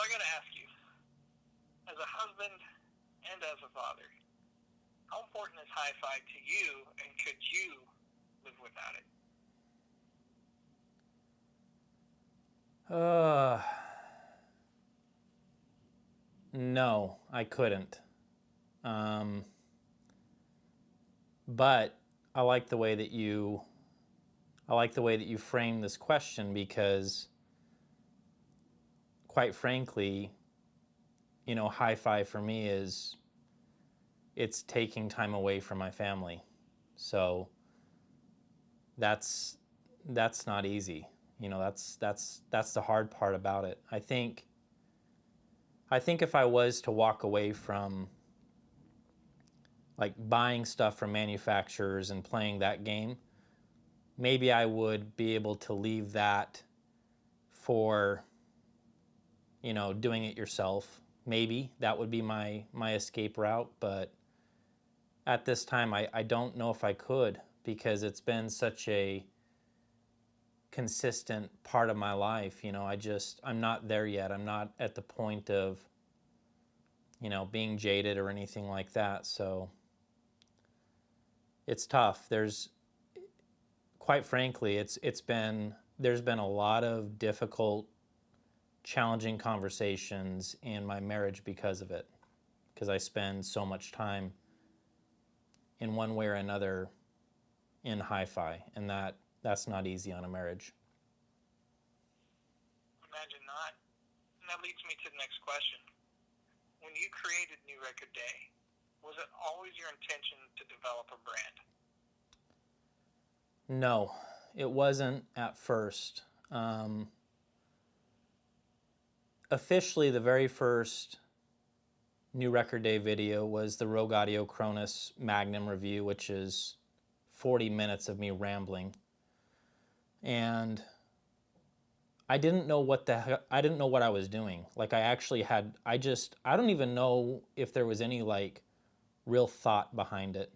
I got to ask you, as a husband and as a father, how important is hi-fi to you, and could you live without it? No, I couldn't. But I like the way that you frame this question, because quite frankly, hi-fi for me it's taking time away from my family. So that's not easy. That's the hard part about it. I think if I was to walk away from like buying stuff from manufacturers and playing that game, maybe I would be able to leave that for doing it yourself. Maybe that would be my escape route, but at this time I don't know if I could, because it's been such a consistent part of my life. I'm not there yet. I'm not at the point of being jaded or anything like that. So it's tough. Quite frankly, there's been a lot of difficult, challenging conversations in my marriage because of it, because I spend so much time in one way or another in hi-fi, and that's not easy on a marriage. Imagine not. And that leads me to the next question. When you created New Record Day, was it always your intention to develop a brand? No, it wasn't at first. Officially, the very first New Record Day video was the Rogue Audio Cronus Magnum review, which is 40 minutes of me rambling. And I didn't know what I was doing. Like, I don't even know if there was any like real thought behind it.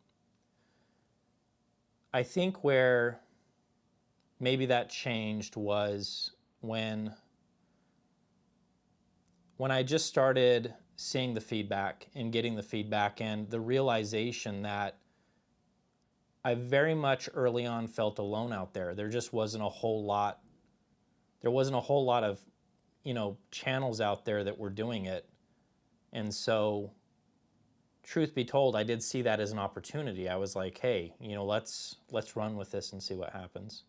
I think where maybe that changed was when I just started seeing the feedback and getting the feedback, and the realization that I very much early on felt alone out there. There just wasn't a whole lot. There wasn't a whole lot of, channels out there that were doing it. And so, truth be told, I did see that as an opportunity. I was like, hey, let's run with this and see what happens.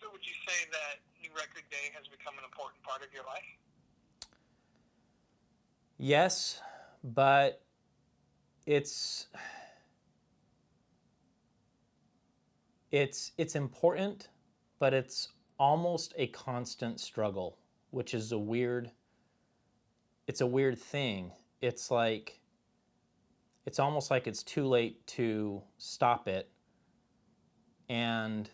So would you say that New Record Day has become an important part of your life? Yes, but it's important, but it's almost a constant struggle, which is a weird thing. It's almost like it's too late to stop it, and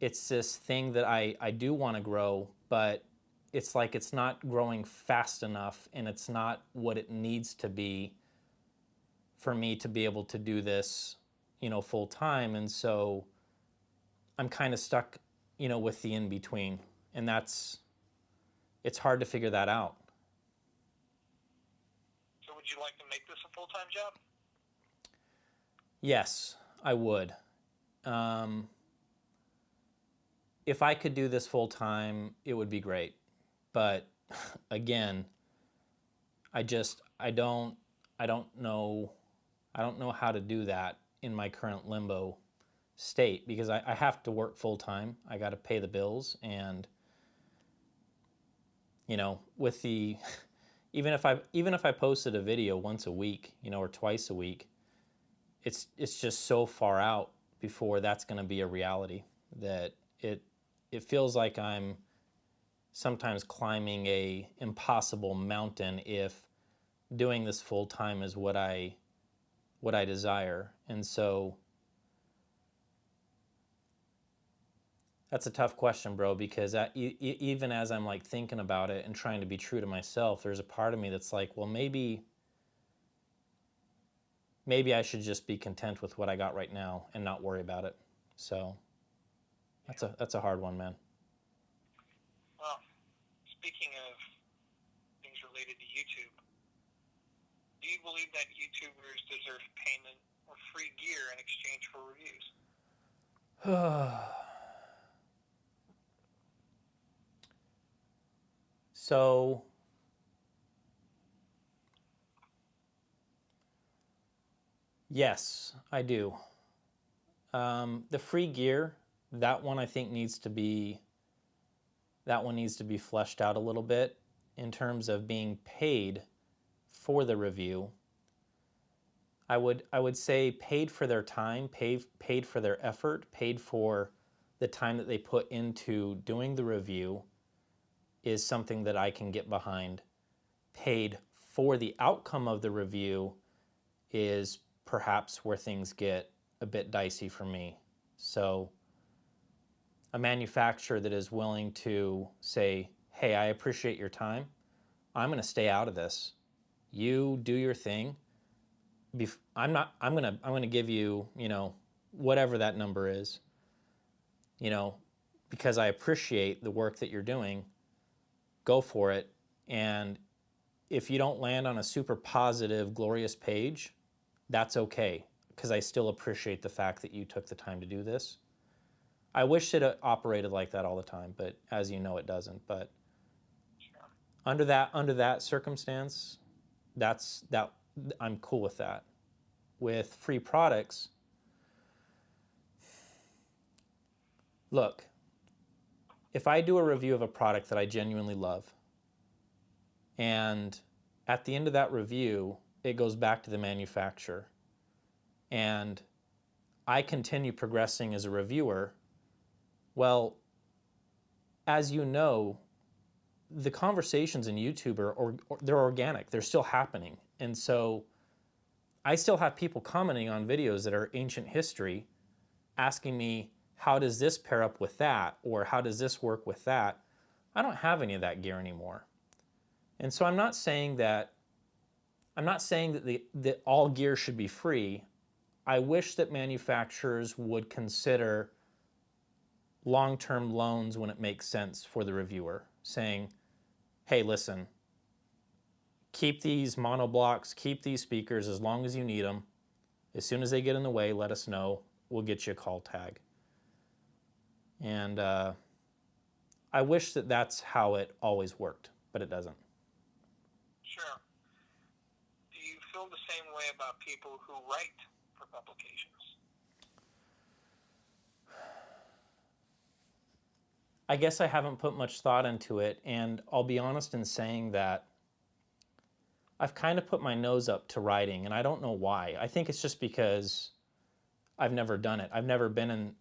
it's this thing that I do want to grow, but it's like it's not growing fast enough, and it's not what it needs to be for me to be able to do this, full time. And so I'm kind of stuck, with the in-between, and it's hard to figure that out. So would you like to make this a full-time job? Yes, I would. If I could do this full time, it would be great. But again, I don't know how to do that in my current limbo state, because I have to work full time. I got to pay the bills, and with the even if I posted a video once a week, or twice a week, it's just so far out before that's going to be a reality that it feels like I'm sometimes climbing a impossible mountain if doing this full time is what I desire. And so that's a tough question, bro, because even as I'm like thinking about it and trying to be true to myself, there's a part of me that's like, well, maybe I should just be content with what I got right now and not worry about it. So that's a hard one, man. Well, speaking of things related to YouTube, do you believe that YouTubers deserve payment or free gear in exchange for reviews? So, yes, I do. The free gear, that one I think needs to be fleshed out a little bit in terms of being paid for the review. I would say paid for their time, paid for their effort, paid for the time that they put into doing the review is something that I can get behind. Paid for the outcome of the review is perhaps where things get a bit dicey for me. So a manufacturer that is willing to say, hey, I appreciate your time. I'm going to stay out of this. You do your thing. I'm going to give you, whatever that number is, because I appreciate the work that you're doing. Go for it. And if you don't land on a super positive, glorious page, that's okay, because I still appreciate the fact that you took the time to do this. I wish it operated like that all the time, but as you know, it doesn't. But under that circumstance, I'm cool with that. With free products, look, if I do a review of a product that I genuinely love, and at the end of that review, it goes back to the manufacturer, and I continue progressing as a reviewer, well, as you know, the conversations in YouTube they're organic. They're still happening. And so I still have people commenting on videos that are ancient history, asking me, how does this pair up with that? Or how does this work with that? I don't have any of that gear anymore. And so I'm not saying that that all gear should be free. I wish that manufacturers would consider long-term loans when it makes sense for the reviewer, saying, hey, listen, keep these monoblocks, keep these speakers as long as you need them. As soon as they get in the way, let us know. We'll get you a call tag. And I wish that that's how it always worked, but it doesn't. Sure. Do you feel the same way about people who write for publications? I guess I haven't put much thought into it, and I'll be honest in saying that I've kind of put my nose up to writing, and I don't know why. I think it's just because I've never done it. I've never been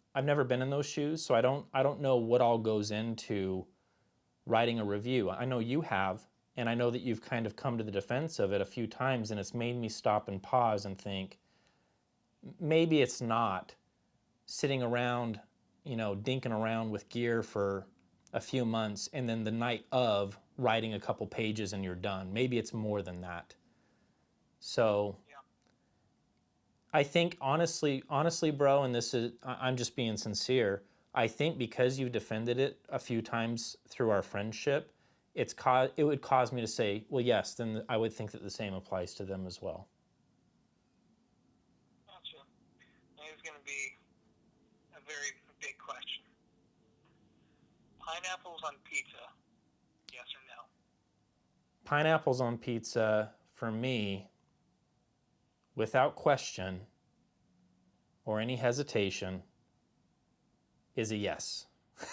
in those shoes, so I don't know what all goes into writing a review. I know you have, and I know that you've kind of come to the defense of it a few times, and it's made me stop and pause and think, maybe it's not sitting around, dinking around with gear for a few months and then the night of writing a couple pages and you're done. Maybe it's more than that. So yeah. I think honestly, bro, and I'm just being sincere, I think because you've defended it a few times through our friendship, it would cause me to say, well, yes, then I would think that the same applies to them as well. Gotcha. It's going to be a very big question. Pineapples on pizza, yes or no? Pineapples on pizza, for me, without question or any hesitation, is a yes. There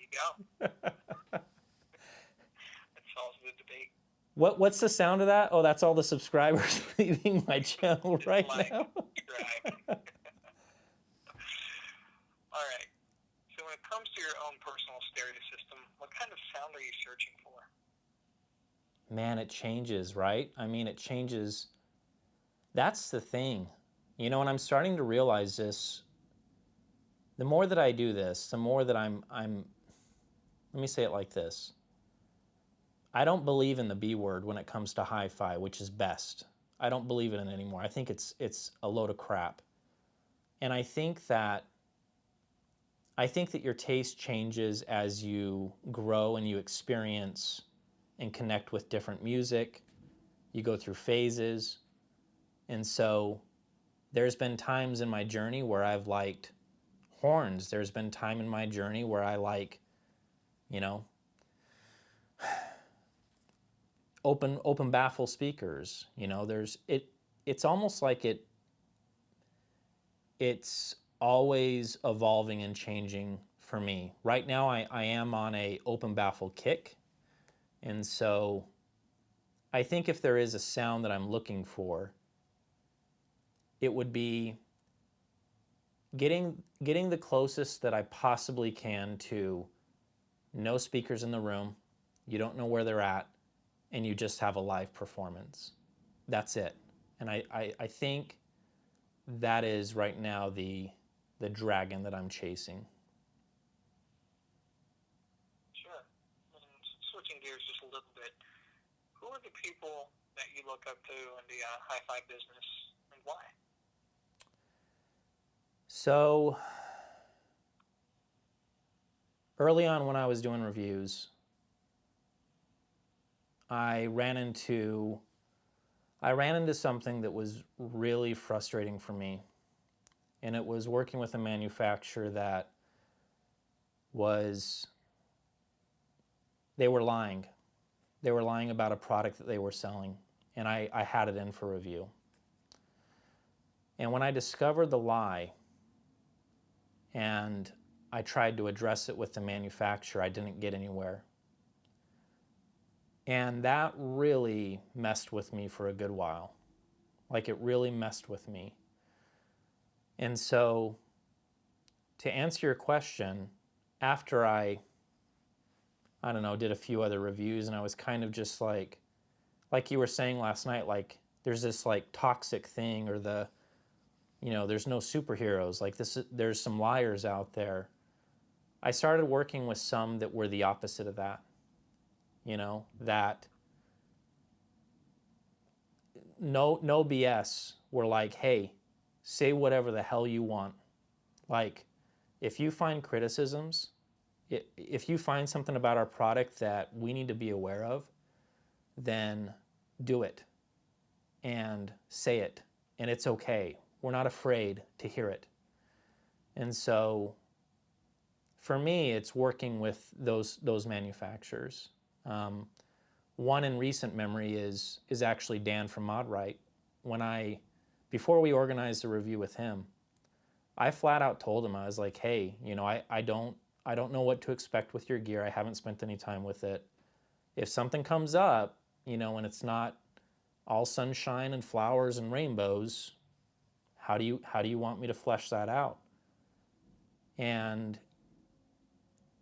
you go. That solves the debate. What's the sound of that? Oh, that's all the subscribers leaving my channel right now. Subscribe. All right. So when it comes to your own personal stereo system, what kind of sound are you searching for? Man, it changes, right? I mean, it changes. That's the thing. And I'm starting to realize this. The more that I do this, the more that I'm let me say it like this. I don't believe in the B word when it comes to hi-fi, which is best. I don't believe in it anymore. I think it's a load of crap. And I think that I think that your taste changes as you grow and you experience and connect with different music. You go through phases. And so there's been times in my journey where I've liked horns. There's been time in my journey where I like, you know, open baffle speakers. You know, it's almost like it's always evolving and changing for me. Right now I am on a open baffle kick. And so I think if there is a sound that I'm looking for, it would be getting the closest that I possibly can to no speakers in the room. You don't know where they're at, and you just have a live performance. That's it. And I think that is right now the dragon that I'm chasing. Sure. And switching gears just a little bit, who are the people that you look up to in the hi-fi business, and why? So early on when I was doing reviews, I ran into something that was really frustrating for me. And it was working with a manufacturer that they were lying. They were lying about a product that they were selling. And I had it in for review. And when I discovered the lie and I tried to address it with the manufacturer, I didn't get anywhere. And that really messed with me for a good while. Like, it really messed with me. And so, to answer your question, after I don't know, did a few other reviews, and I was kind of just like you were saying last night, like, there's this like toxic thing, or there's no superheroes. Like, there's some liars out there. I started working with some that were the opposite of that. That no BS, were like, hey, say whatever the hell you want. Like, if you find criticisms, if you find something about our product that we need to be aware of, then do it and say it. And it's okay. We're not afraid to hear it. And so for me, it's working with those manufacturers. One in recent memory is actually Dan from ModRite. Before we organized a review with him, I flat out told him, I was like, hey, I don't know what to expect with your gear. I haven't spent any time with it. If something comes up, and it's not all sunshine and flowers and rainbows, how do you want me to flesh that out? And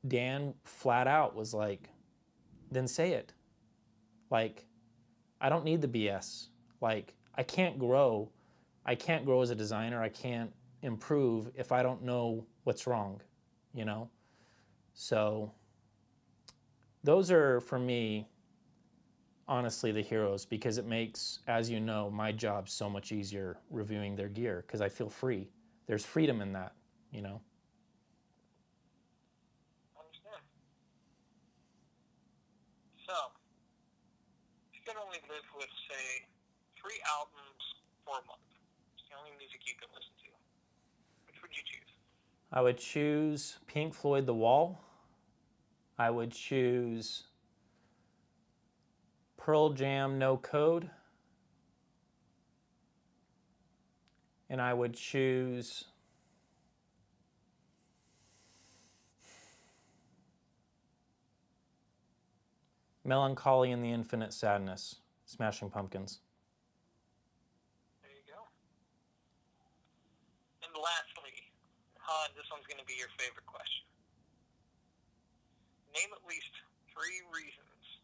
Dan flat out was like, then say it. Like, I don't need the BS. Like, I can't grow as a designer. I can't improve if I don't know what's wrong, So those are, for me, honestly, the heroes, because it makes, as you know, my job so much easier reviewing their gear, because I feel free. There's freedom in that, Understand. So, if you could only live with, say, 3 albums for a month, it's the only music you can listen to, which would you choose? I would choose Pink Floyd The Wall. I would choose Pearl Jam No Code. And I would choose Melancholy and the Infinite Sadness, Smashing Pumpkins. There you go. And lastly, Han, this one's going to be your favorite question. Name at least 3 reasons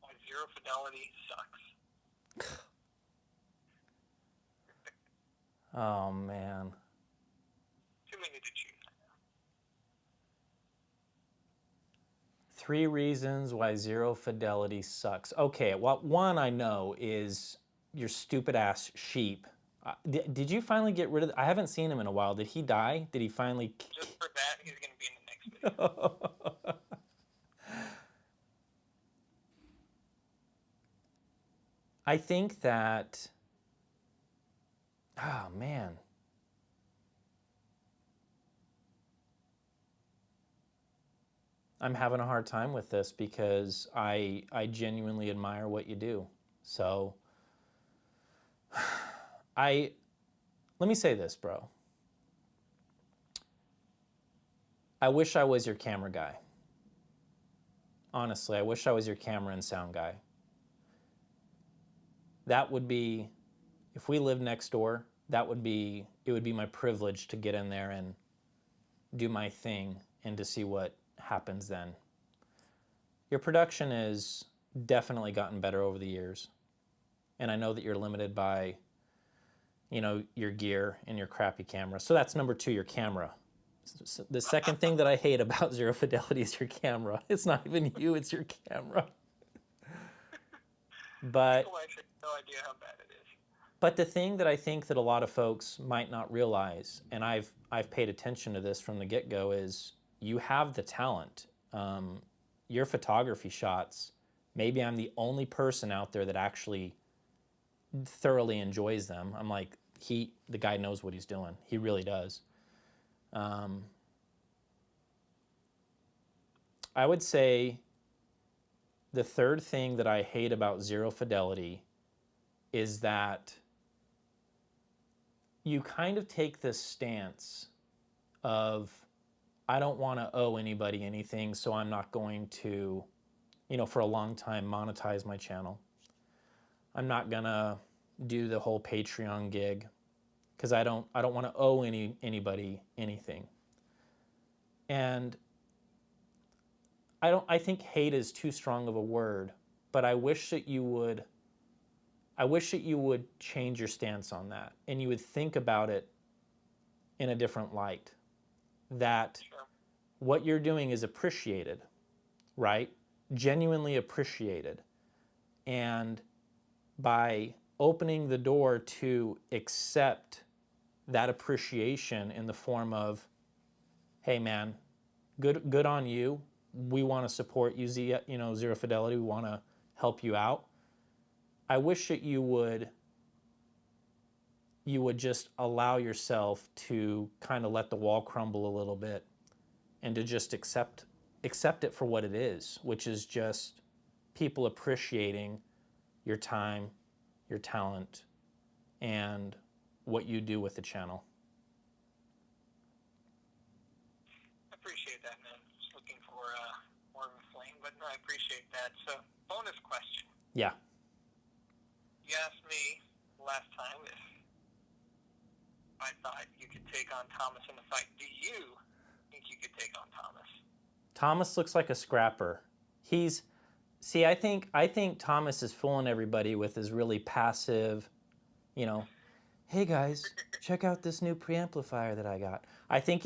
why Zero Fidelity sucks. Oh, man. Too many to choose. 3 reasons why Zero Fidelity sucks. Okay, well, one I know is your stupid ass sheep. Did you finally get rid of? I haven't seen him in a while. Did he die? Did he finally? Just for that, he's going to be in I think that, oh man. I'm having a hard time with this because I genuinely admire what you do. So let me say this, bro. I wish I was your camera guy. Honestly, I wish I was your camera and sound guy. That would be, if we lived next door, it would be my privilege to get in there and do my thing and to see what happens then. Your production has definitely gotten better over the years. And I know that you're limited by, your gear and your crappy camera. So that's number 2, your camera. The second thing that I hate about Zero Fidelity is your camera. It's not even you, it's your camera. But People actually have no idea how bad it is. But the thing that I think that a lot of folks might not realize, and I've paid attention to this from the get-go, is you have the talent. Your photography shots, maybe I'm the only person out there that actually thoroughly enjoys them. I'm like, the guy knows what he's doing. He really does. I would say the third thing that I hate about Zero Fidelity is that you kind of take this stance of, I don't want to owe anybody anything, so I'm not going to, for a long time, monetize my channel. I'm not going to do the whole Patreon gig because I don't want to owe anybody anything. And I think hate is too strong of a word, but I wish that you would change your stance on that and you would think about it in a different light. That what you're doing is appreciated, right? Genuinely appreciated. And by opening the door to accept that appreciation in the form of, hey man, good on you. We want to support you, Zero Fidelity. We want to help you out. I wish that you would just allow yourself to kind of let the wall crumble a little bit and to just accept it for what it is, which is just people appreciating your time, your talent, and what you do with the channel. I appreciate that, man. Just looking for more of a flame, but no, I appreciate that. So, bonus question. Yeah. You asked me last time if I thought you could take on Thomas in a fight. Do you think you could take on Thomas? Thomas looks like a scrapper. I think Thomas is fooling everybody with his really passive, hey guys, check out this new preamplifier that I got. I think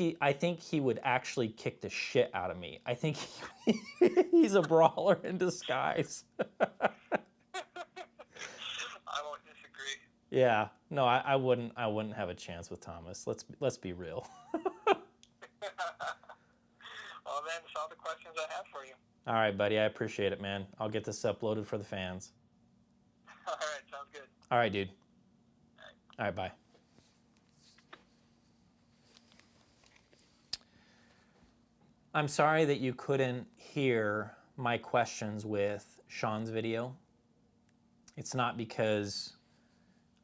he would actually kick the shit out of me. I think he's a brawler in disguise. I won't disagree. Yeah, no, I wouldn't have a chance with Thomas. Let's be real. Well, then, that's all the questions I have for you. All right, buddy, I appreciate it, man. I'll get this uploaded for the fans. All right, sounds good. All right, dude. All right, bye. I'm sorry that you couldn't hear my questions with Sean's video. It's not because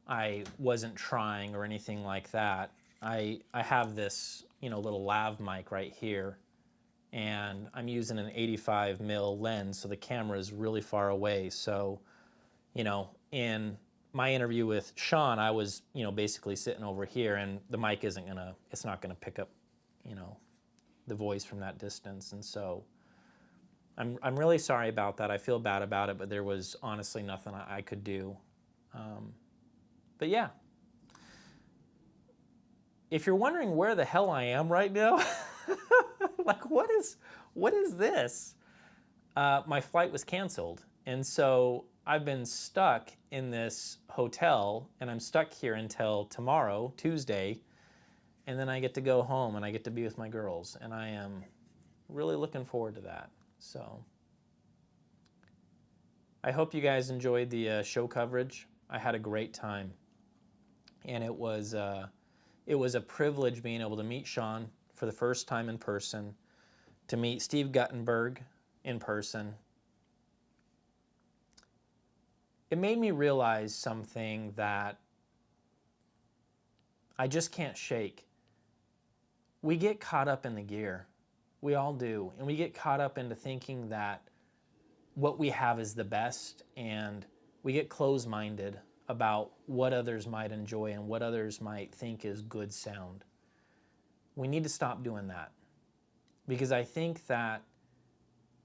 I wasn't trying or anything like that. I have this, little lav mic right here, and I'm using an 85mm lens, so the camera is really far away. So, in my interview with Sean, I was, basically sitting over here, and the mic it's not gonna pick up, the voice from that distance. And so I'm really sorry about that. I feel bad about it, but there was honestly nothing I could do. But yeah, if you're wondering where the hell I am right now, like what is this? My flight was canceled, and so I've been stuck in this hotel, and I'm stuck here until tomorrow, Tuesday, and then I get to go home and I get to be with my girls, and I am really looking forward to that. So I hope you guys enjoyed the show coverage. I had a great time, and it was a privilege being able to meet Sean for the first time in person, to meet Steve Guttenberg in person. It made me realize something that I just can't shake. We get caught up in the gear. We all do. And we get caught up into thinking that what we have is the best, and we get closed-minded about what others might enjoy and what others might think is good sound. We need to stop doing that, because I think that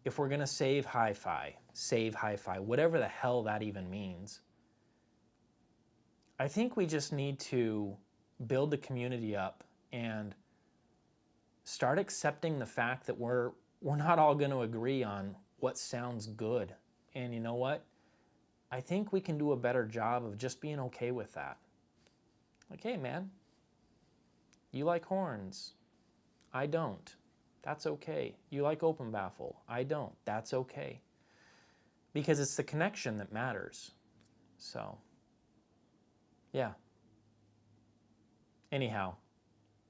if we're going to save hi-fi, whatever the hell that even means, I think we just need to build the community up and start accepting the fact that we're not all going to agree on what sounds good. And you know what? I think we can do a better job of just being okay with that. Like, hey man, you like horns. I don't. That's okay. You like open baffle. I don't. That's okay. Because it's the connection that matters. So, yeah. Anyhow,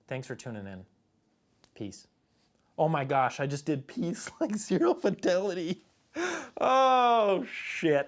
thanks for tuning in. Peace. Oh my gosh, I just did peace like 0 fidelity. Oh shit.